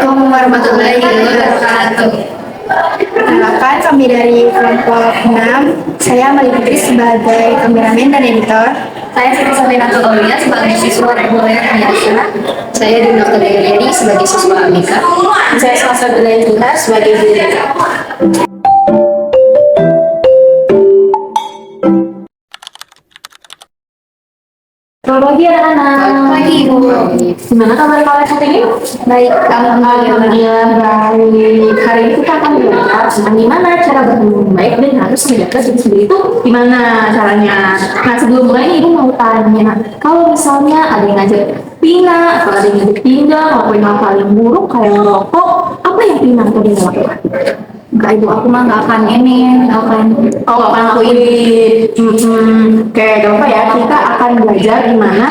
Assalamualaikum warahmatullahi wabarakatuh. Perkenalkan, kami dari kelompok 6. Saya Mali Putri sebagai kameramen dan editor. Saya Siti Saminatul Aulia sebagai siswa reguler biasa. Saya Dina Kedayani sebagai siswa AMIKA. Saya Selasa Kedayani sebagai guru. Selamat pagi anak-anak. Selamat pagi, Ibu. Gimana kabar kalian hari ini? Baik, Alhamdulillah baik. Hari ini kita akan belajar tentang gimana cara bertemu baik dan harus menjaga diri sendiri itu gimana caranya. Nah sebelum mulai nih Ibu mau tanya, kalau misalnya ada yang ngajak Pina atau ada yang ngajak Pina ngelakuin hal paling buruk kayak ngerokok, apa yang Pina tadi lakukan? Enggak Ibu, aku mah nggak akan Akan lakuin. Oke, gak apa ya. Kita akan belajar gimana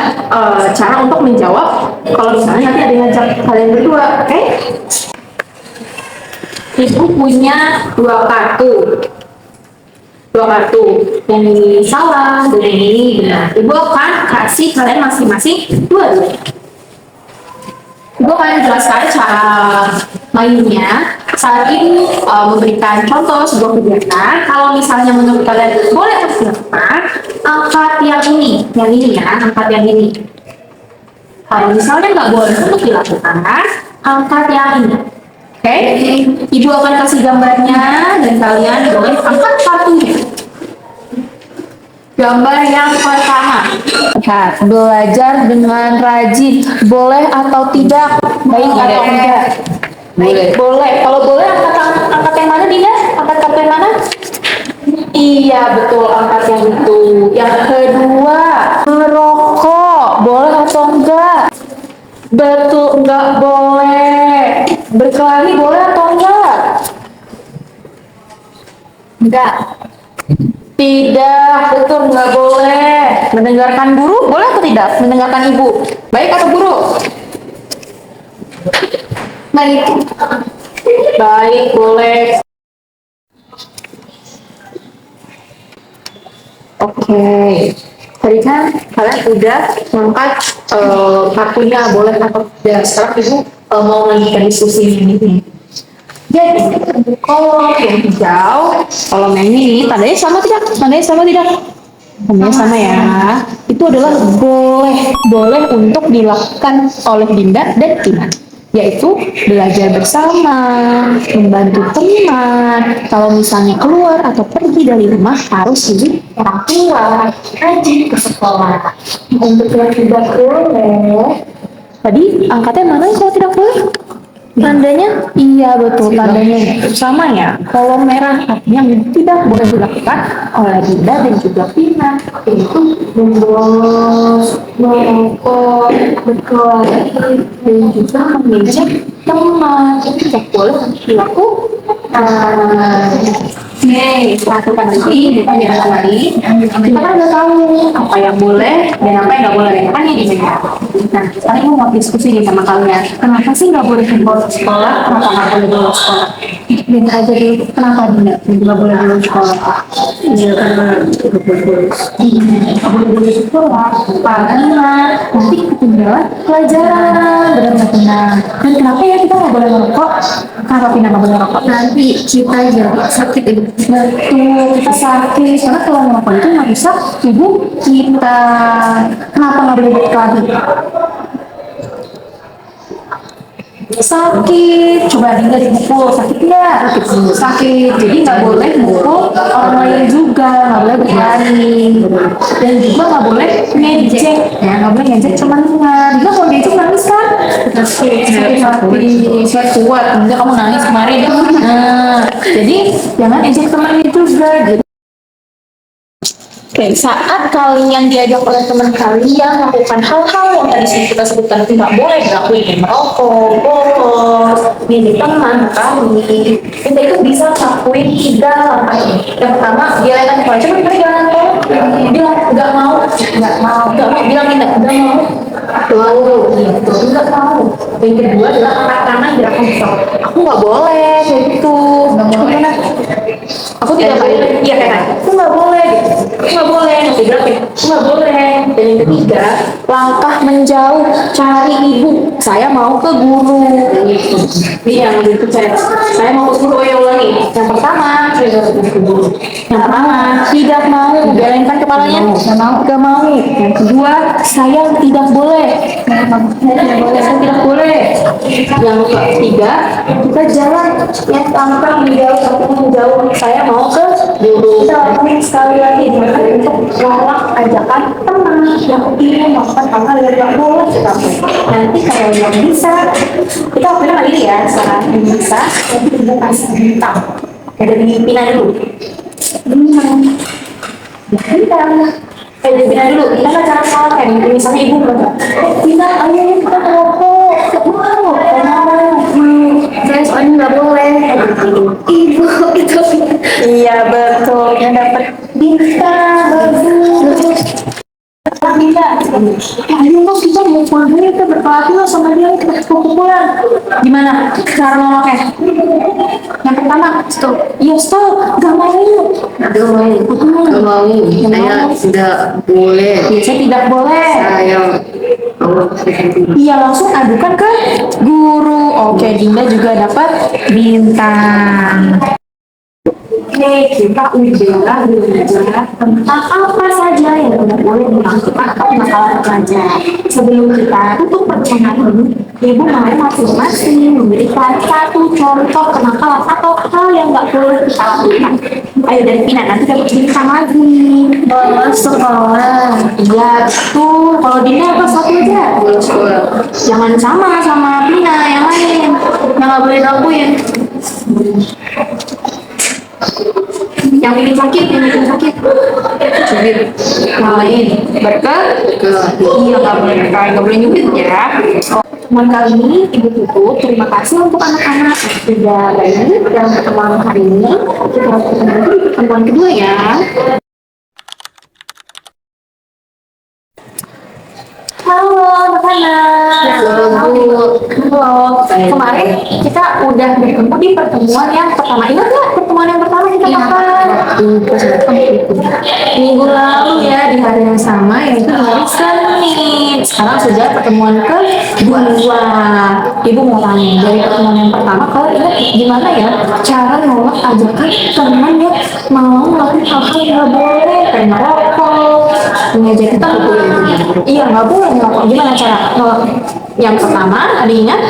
cara untuk menjawab kalau misalnya nanti ada yang ngajak kalian berdua. Oke? Ibu punya dua kartu. Yang ini salah dan yang ini benar. Ibu akan kasih kalian masing-masing dua. Ibu akan jelaskan cara mainnya. Saat ini memberikan contoh sebuah kegiatan. Kalau misalnya menurut kalian boleh atau tidak, angkat yang ini ya, angkat yang ini. Kalau misalnya nggak boleh untuk dilakukan, angkat yang ini. Oke? Ibu akan kasih gambarnya dan kalian boleh angkat kartunya. Gambar yang pertama. Lihat, belajar dengan rajin. Boleh atau tidak? Baik atau enggak? Boleh. Kalau boleh angkat yang mana Dinda? Angkat kartu yang mana? Iya betul, angkat yang itu. Yang kedua, Merokok. Boleh atau enggak? betul nggak boleh. Berkelahi boleh atau enggak? Enggak. Tidak, betul nggak boleh. Mendengarkan guru boleh atau tidak? Mendengarkan ibu, baik atau buruk? Baik, boleh. Oke. Tadi kan kalian udah ngangkat kartunya boleh atau tidak. Sekarang ibu mau melanjutkan diskusi ini. Jadi, kalau yang hijau, kalau yang ini tandanya sama tidak? Tandanya sama ya. Itu adalah boleh untuk dilakukan oleh Dinda dan Tina, yaitu belajar bersama, membantu teman. Kalau misalnya keluar atau pergi dari rumah harus izin orang tua, rajin ke sekolah. Untuk yang tidak boleh, tadi angkatnya mana kalau tidak boleh? Tandanya? Iya betul, tandanya sama ya. Kalau merah artinya yang tidak boleh dilakukan oleh Dinda dan juga Pina, yaitu membolos, merokok, berkelahi, dan juga mengejek teman. Itu tidak boleh dilakukan. Oke, lakukan lagi, bukan lagi. Kita kan udah tahu apa yang boleh dan apa yang nggak boleh. Makanya di sini. Nah, sekarang aku mau diskusi nih sama kalian. Kenapa sih nggak boleh bolos sekolah? Kenapa nggak boleh bolos sekolah? Dengar aja dulu. Kenapa nggak boleh bolos sekolah? Iya, karena nggak boleh bolos. Nggak boleh bolos sekolah. Karena nanti ketinggalan pelajaran. Benar-benar. Dan kenapa ya kita nggak boleh merokok? Kenapa kita nggak boleh merokok? nanti kita jadi sakit Ibu. Betul, kita sakit. Karena kalau merokok itu nggak bisa tubuh kita. Kenapa nggak boleh berkelahi? Sakit, coba Dinda dipukul, sakit nggak? Sakit, jadi nggak boleh mukul orang lain juga, nggak boleh berani, dan juga nggak boleh ngejek, ya nggak boleh ngejek temannya. Dinda kalau ngejek nangis kan? Sakit hati, saya kuat, Dinda kamu nangis kemarin. Nah, jadi jangan ejek temannya juga. Oke, saat kalian diajak oleh teman kalian melakukan hal-hal yang tadi kita sebutkan tidak boleh dilakuin, merokok, bolos, milih teman kami, kita itu bisa lakuin 3 langkah ini. Yang pertama, jalan pola. Coba kita jalan pola. Bilang nggak mau, bilang tidak mau. Gitu, nggak mau. Yang kedua adalah angkat tangan gerakan besar. Aku nggak boleh kayak gitu. Gimana? Aku tidak boleh. Iya kan? Aku nggak boleh. Nggak boleh, masih berapa ya? Nggak boleh. Dan yang ketiga, langkah menjauh, cari ibu. Saya mau ke guru. Gitu. Iya, gitu saya mau ke guru, ya ulangi. Yang pertama, tidak mau, jalankan kepalanya. Gak mau. Yang kedua, saya tidak boleh. Saya tidak boleh. Yang ketiga, kita jalan yang tampak menjauh. Saya mau ke guru. Kita lakukan sekali lagi untuk nolak ajakan teman yang ingin melakukan hal-hal yang gak boleh kita lakukan. Nanti kalau yang bisa, kita lakukan lagi ya, sekarang yang bisa, nanti kita kasih bintang. Oke, dari Pina dulu. Bintang. Dari Pina dulu, kita kan cara salah kan, misalnya ibu bilang, Pina, ayo kita kelompok, mau, Saya soalnya nggak boleh. Ibu itu. iya betul, yang dapat bintang, bagus. Ayo lo kita mau pulang dulu, kita berkelahi lo sama dia, kita pulang. Gimana cara nolaknya? Yang pertama, stop. Iya stop, gak mau. Gak mau. Saya tidak boleh. Ya, saya tidak boleh. Saya mau. Iya langsung adukan ke guru. Oke, Dinda juga dapat bintang. Oke, kita udah belajar tentang apa saja yang tidak boleh dilakukan atau kenakalan remaja. Sebelum kita tutup pertemuan ini, Ibu mau masing-masing memberikan satu contoh kenakalan atau hal yang nggak boleh kita lakukan. Ayo dari Pina, nanti dapat bintang lagi. Bolos sekolah. Iya, betul. Kalau Dinda apa satu aja? Sekolah. Jangan sama Pina, yang lain. Yang nggak boleh dilakuin. Yang bikin sakit. Cubit. Yang lain. Berkat. Iya, nggak boleh nyubit ya. Pertemuan kali ini Ibu tutup. Terima kasih untuk anak-anak yang sudah baik dalam pertemuan hari ini. Kita harus ketemu lagi di pertemuan kedua ya. Halo anak-anak. Halo. Kemarin kita udah bertemu di pertemuan yang pertama. Ingat nggak pertemuan yang pertama kita kapan? Minggu lalu ya, di hari yang sama, yaitu hari Senin. Sekarang sudah pertemuan kedua. Ibu mau tanya, dari pertemuan yang pertama kalian ingat gimana ya cara nolak ajakan teman yang mau melakukan hal-hal yang nggak boleh, kayak merokok, mengejek kita nggak boleh. Iya, nggak boleh ngerokok. Gimana cara nolak? Yang pertama, ada ingat?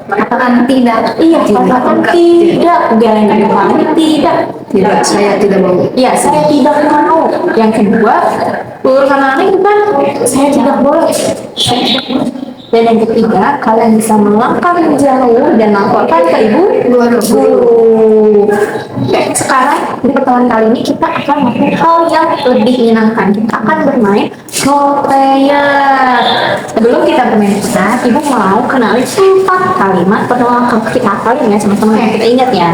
Katakan tidak. Iya, katakan tidak. Galengkan kepala, tidak. Tidak, saya tidak mau. Iya, saya tidak mau. Yang kedua, urusan aneh itu kan saya tidak boleh. Saya tidak boleh. Dan yang ketiga, kalian bisa melangkah jauh dan laporkan ke ibu guru. Oke, sekarang di pertemuan kali ini kita akan melakukan hal yang lebih menyenangkan. Kita akan bermain role player. Sebelum kita bermain kita, ibu mau kenali 4 kalimat penolak kita kalian ya sama-sama yang kita ingat ya.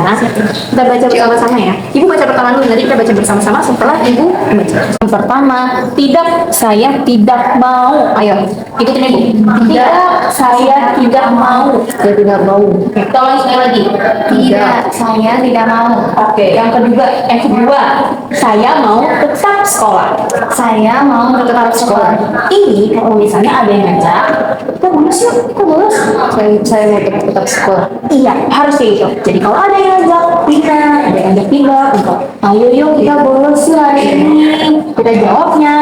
Kita baca bersama-sama ya. Ibu baca pertama dulu, nanti kita baca bersama-sama setelah ibu baca. Yang pertama, tidak, saya tidak mau. Ayo, ikutin ibu. Tidak, saya tidak mau. Saya tidak mau. Tolong sekali lagi. Tidak, saya tidak mau. Oke, yang kedua, saya mau tetap sekolah. Saya mau tetap sekolah. Ini kalau misalnya ada yang ngajak, kita bolos yuk, kita bolos. Saya mau tetap sekolah. Iya, harus kayak gitu. Jadi kalau ada yang ngajak Pina, ada yang ngajak Pina, ayo yuk kita bolos yuk hari ini. Kita jawabnya,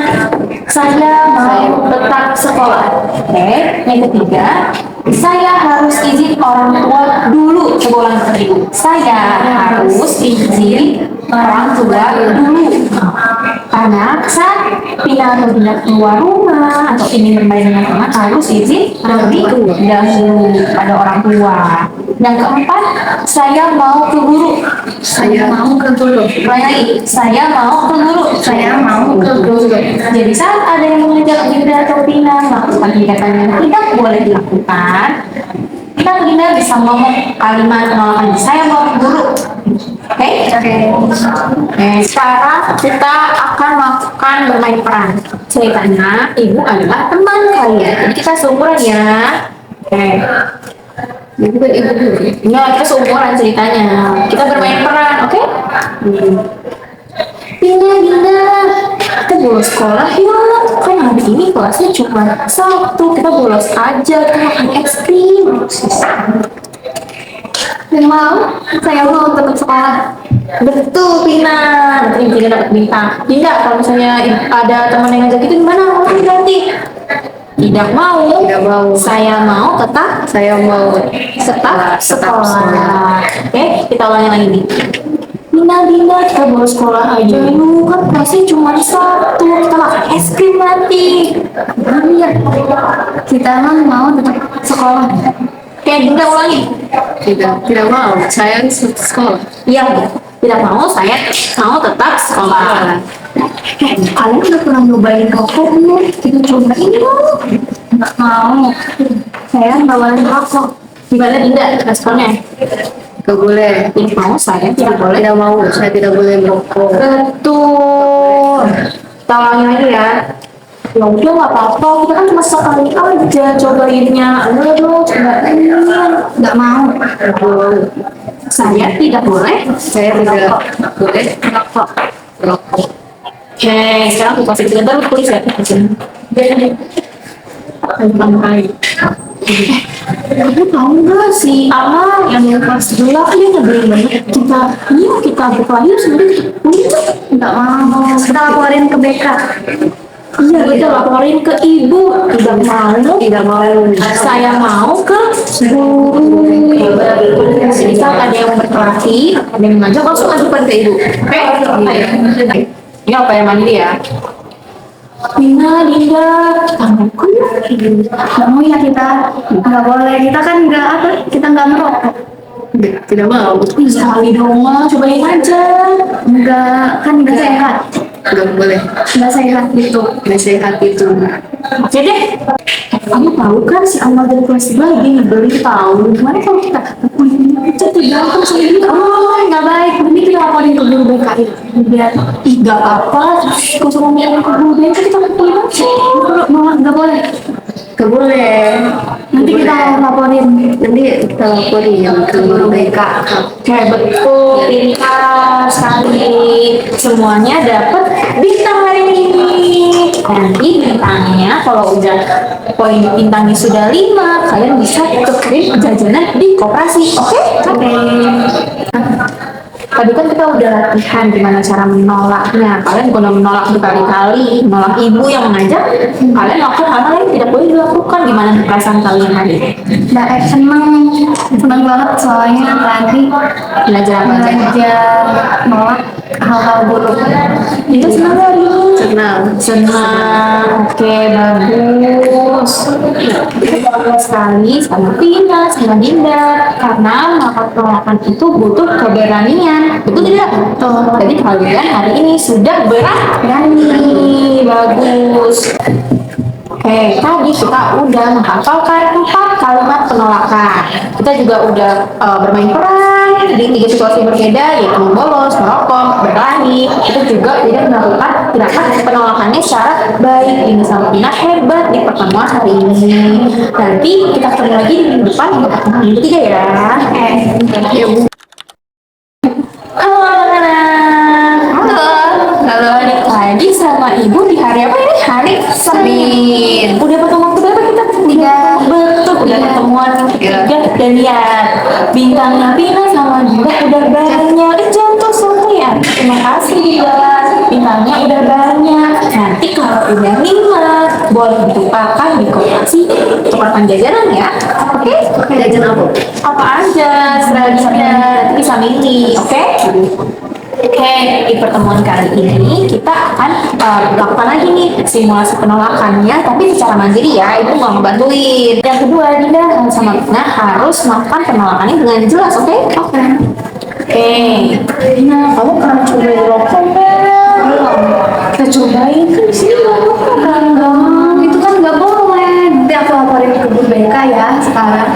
saya mau tetap sekolah. Oke, yang ketiga, saya harus izin orang tua dulu. Coba ulang dari ibu. Saya harus izin orang tua dulu. Karena saat Pina atau Dinda keluar rumah atau ingin bermain dengan teman harus izin terlebih dahulu pada orang tua. Yang keempat, saya mau ke guru. Saya mau ke guru. Lagi, saya mau ke guru. Saya mau ke guru. Jadi saat ada yang mengajak Dinda atau Pina melakukan kegiatan yang tidak boleh dilakukan, kita Dinda bisa ngomong kalimat penolakan. Saya mau ke guru. Oke? Sekarang kita akan melakukan bermain peran. Ceritanya, ibu adalah teman kalian. Jadi kita seumuran ya. Oke. Ibu kan ibu dulu. Enggak, kita seumuran ceritanya. Kita bermain peran, oke? Dinda, kita bolos sekolah yuk. Kan hari ini kelasnya cuma 1, kita bolos aja, kita makan es krim. Yang mau, saya mau tetap sekolah. Betul, Pina. Nanti Dinda dapat bintang. Dinda, kalau misalnya ada teman yang ngajak itu gimana? Mau ganti? Tidak mau. Tidak mau. Saya mau tetap Saya mau tetap tetap sekolah. Oke, kita ulangi lagi nih. Dinda, kita bolos sekolah aja yuk. Kan kelasnya cuma satu. Kita makan es krim nanti. Iya, kita emang mau tetap sekolah. Oke, Dinda ulangi. tidak mau. Saya sekolah. Iya, tidak mau. Saya mau tetap sekolah. Kalian udah pernah nyobain rokok belum? Kita cobain dong. Nggak mau. Saya nggak boleh rokok. Gimana Dinda responnya? Gak boleh. Tidak mau, saya tidak boleh. Tidak mau. Saya tidak boleh merokok. Betul. Kita ulangi lagi ya. Ya udah nggak apa-apa, kita kan cuma sekali aja cobainnya. Ayo dong, cobain. Nggak mau. Saya tidak boleh. Saya tidak boleh Merokok. merokok. Oke, sekarang aku kasih sebentar lu tulis ya. Kamu tahu nggak si Ama yang kelas sebelah dia nyebelin banget kita. Iya kita berkelahi sebenarnya. Nggak mau. Kita laporin ke BK. Iya kita laporin ke ibu. Tidak mau. Tidak mau. Saya mau ke guru. Misal ada yang berkelahi, ada yang ngajak langsung ajukan ke ibu. Oke? Ini apa yang mandi ya? Dinda, tanganku ya. Nggak mau ya kita. Nggak boleh. Kita kan nggak apa? Kita nggak merokok. Tidak mau. Sekali dong, Ma. Cobain aja. Nggak, kan nggak sehat. Gak boleh. Nggak sehat gitu. Gak sehat itu. Oke deh. Kamu tahu kan si Amal dari kelas 3 lagi nyebelin tahu. Gimana kalau kita pukulin aja tuh berantem sama dia? Oh, nggak baik. Nanti kita laporin ke guru BK itu. Biar nggak apa. Kalau sama ngomongin ke guru BK kita pukulin aja. Nggak boleh. Gak boleh. Nanti kita laporin. Nanti kita laporin yang ke guru BK. Oke, betul. Pintar sekali. Semuanya dapat bintang hari ini. Nanti bintangnya kalau udah poin bintangnya sudah 5, kalian bisa kirim jajanan di koperasi. Oke? Oke. Tadi kan kita udah latihan gimana cara menolaknya. Kalian udah menolak berkali-kali, menolak ibu yang mengajak. Kalian lakukan hal-hal yang tidak boleh dilakukan. Gimana perasaan kalian hari ini? Seneng banget soalnya tadi Belajar apa aja? belajar nolak hal-hal buruk. Itu senang gak hari ini? Senang. Senang, oke bagus. Kita sekali sama Pina, sama Dinda, karena melakukan penolakan itu butuh keberanian, betul tidak? Betul. Jadi kalian hari ini sudah berani, bagus. Oke, tadi kita udah menghafalkan 4 kalimat penolakan. Kita juga udah bermain peran di 3 situasi berbeda, yaitu bolos, merokok, berkelahi. Kita juga tidak melakukan gerakan penolakannya secara baik. Ini sama Pina hebat di pertemuan hari ini. Nanti kita ketemu lagi di minggu depan untuk pertemuan yang ketiga ya. Halo anak-anak. Halo adik lagi sama ibu di hari apa ini? Hari Senin. Udah pertemuan berapa kita? 3. Betul, udah pertemuan ketiga. Dan lihat bintangnya Pina sama Dinda udah banyak. Jangan santai ya. Terima kasih Dinda. Bintangnya udah banyak. Nanti kalau udah 5 boleh ditukarkan di koperasi tukarkan jajanan ya. Oke? Jajan apa? Apa aja seragamnya nanti bisa milih. Oke? Oke, di pertemuan kali ini kita akan melakukan lagi nih simulasi penolakannya, tapi secara mandiri ya, ibu nggak ngebantuin. Yang kedua, Dinda sama Pina harus melakukan penolakannya dengan jelas, oke? Oke. Nah, kamu pernah cobain rokok nggak? Belum. Kita cobain kan di sini nggak rokok kan? Itu kan nggak boleh. Nanti aku laporin ke guru BK ya sekarang.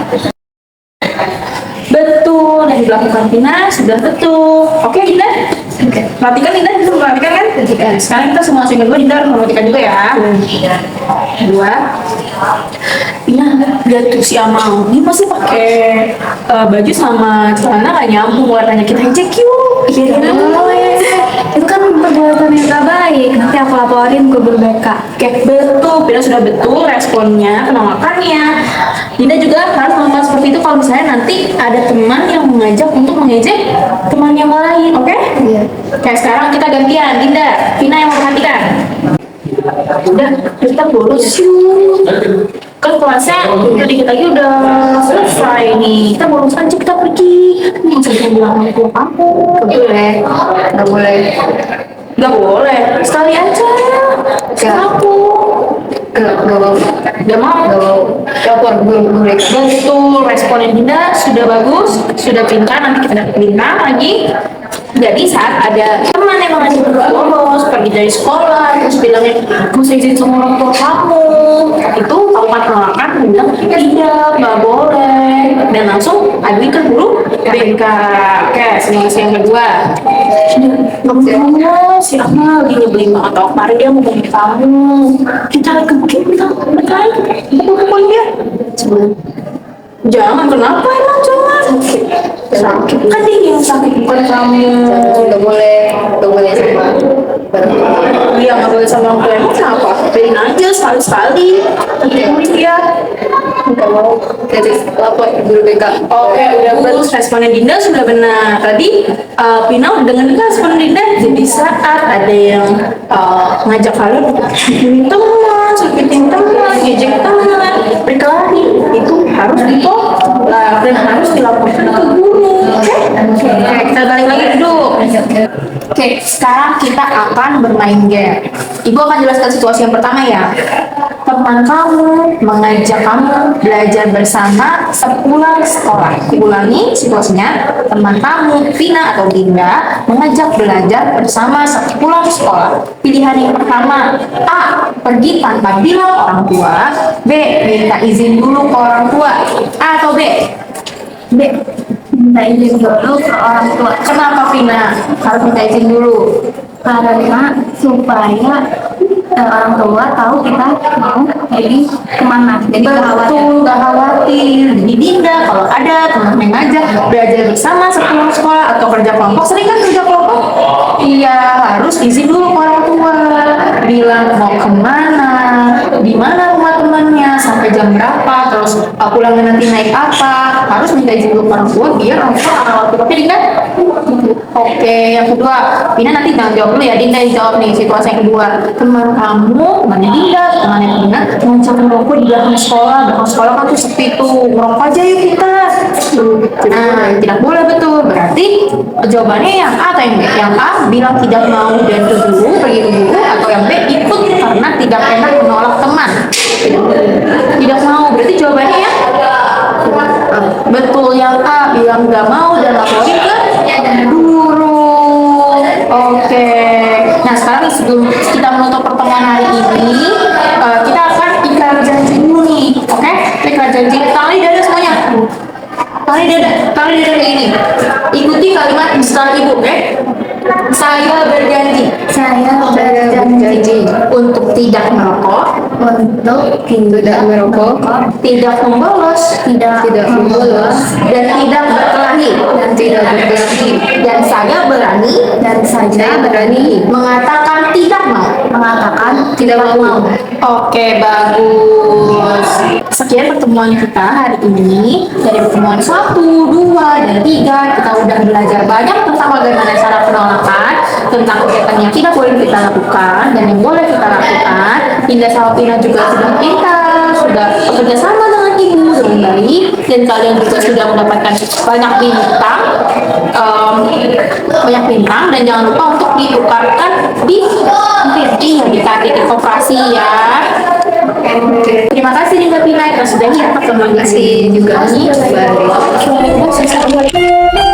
Betul, yang dilakukan Pina sudah betul. Oke, Dinda? Oke. Perhatikan Dinda, bisa memperhatikan kan? Sekarang kita semua singkat dulu, Dinda harus memperhatikan juga ya. 2. Pina, lihat tuh si Amal. Dia masih pakai baju sama celana nggak nyambung warnanya. Kita cek yuk. Iya, boleh. Itu kan perbuatan yang gak baik. Nanti aku laporin ke guru BK. Oke, betul. Pina sudah betul responnya, penolakannya. Dinda juga harus melakukan seperti itu kalau misalnya nanti ada teman yang mengajak untuk mengejek teman yang lain, oke? Iya. Oke, sekarang kita gantian. Dinda, Vina yang memperhatikan. Udah, kita bolos yuk. Kan kelasnya udah dikit lagi udah selesai nih. Kita bolos aja, kita pergi. Nggak usah bilang sama guru kamu. Nggak boleh. Gak boleh, sekali aja. Aku Nggak mau. gak mau. Lapor guru BK. Betul, responnya Dinda sudah bagus, sudah pintar, nanti kita dapat bintang lagi. Jadi saat ada teman yang mengajak bolos, pergi dari sekolah, terus bilangnya, aku mau izin sama orang tua kamu. Itu kalimat penolakan, bilang, tidak, nggak boleh. Dan langsung aduin ke guru BK. Oke, simulasi yang kedua. Kamu si Akmal lagi nyebelin banget tau. Kemarin dia mau ngomongin kamu. Kita lagi kita pukul dia. Jangan, kenapa emang jangan? Sakit. Kan dia yang sakit, bukan kamu. Nggak boleh sama Iya, nggak boleh sama orang tua. Emang kenapa? Biarin aja sekali-sekali. Nanti dia. nggak mau. Jadi lapor guru BK. Oke, udah bagus. Responnya Dinda sudah benar. Tadi Pina udah dengerin kan responnya Dinda. Jadi saat ada yang ngajak kalian sakitin teman, ngejek teman, berkelahi, itu harus ditolak dan harus dilaporkan ke guru. Oke, kita balik lagi duduk. Oke, sekarang kita akan bermain game. Ibu akan jelaskan situasi yang pertama ya. Teman kamu mengajak kamu belajar bersama sepulang sekolah. Ulangi situasinya, teman kamu, Vina atau Dinda, mengajak belajar bersama sepulang sekolah. Pilihan yang pertama, A. Pergi tanpa bilang orang tua. B. Minta izin dulu ke orang tua. A atau B? B. Minta izin dulu ke orang tua. Kenapa Vina harus minta izin dulu? Karena supaya orang tua tahu kita mau pergi kemana. Jadi nggak khawatir. Betul, gak khawatir. Jadi Dinda kalau ada teman yang ngajak belajar bersama sepulang sekolah atau kerja kelompok, sering kan kerja kelompok? Iya, harus izin dulu ke orang tua. Bilang mau kemana, di mana rumah temannya, sampai jam berapa, terus pulangnya nanti naik apa. Harus minta izin dulu ke orang tua biar orang tua akan waktu. Oke, Dinda? Oke, yang kedua, Vina nanti jangan jawab dulu ya, Dinda yang jawab nih situasi yang kedua. Teman kamu, temannya Dinda, temannya Vina, ngajak ngerokok di belakang sekolah. Belakang sekolah kan tuh sepi tuh, ngerokok aja yuk kita. Nah, tidak boleh betul. Berarti jawabannya yang A atau yang B? Yang A bilang tidak mau dan ke guru, pergi ke guru, atau yang B ikut karena tidak enak menolak teman. Tidak mau, berarti jawabannya ya? Betul, yang A bilang nggak mau dan laporin ke guru. Oke. Nah sekarang sebelum kita menutup pertemuan hari ini, kita akan ikrar janji dulu nih. Oke? Ikrar janji. Tali dada semuanya. Tali dada kayak ini. Ikuti kalimat setelah ibu, oke? Saya berjanji. Saya berjanji Untuk tidak merokok, untuk Tidak merokok. tidak membolos, Tidak membolos. dan tidak berkelahi. Tidak berkelahi. Dan saya berani dan saya Berani mengatakan tidak mau. mengatakan tidak mau. Oke, bagus. Sekian pertemuan kita hari ini. Dari pertemuan 1, 2, dan 3, kita udah belajar banyak tentang bagaimana cara penolakan, tentang kegiatan yang tidak boleh kita lakukan dan yang boleh kita lakukan. Dinda sama Pina juga sudah pintar, sudah bekerja sama dengan ibu dengan baik, dan kalian juga sudah mendapatkan banyak bintang, dan jangan lupa untuk ditukarkan di titik koperasi ya. Terima kasih Dinda Pina, kita sudah pertemuan Terima kasih juga. ini. Bye. Oke,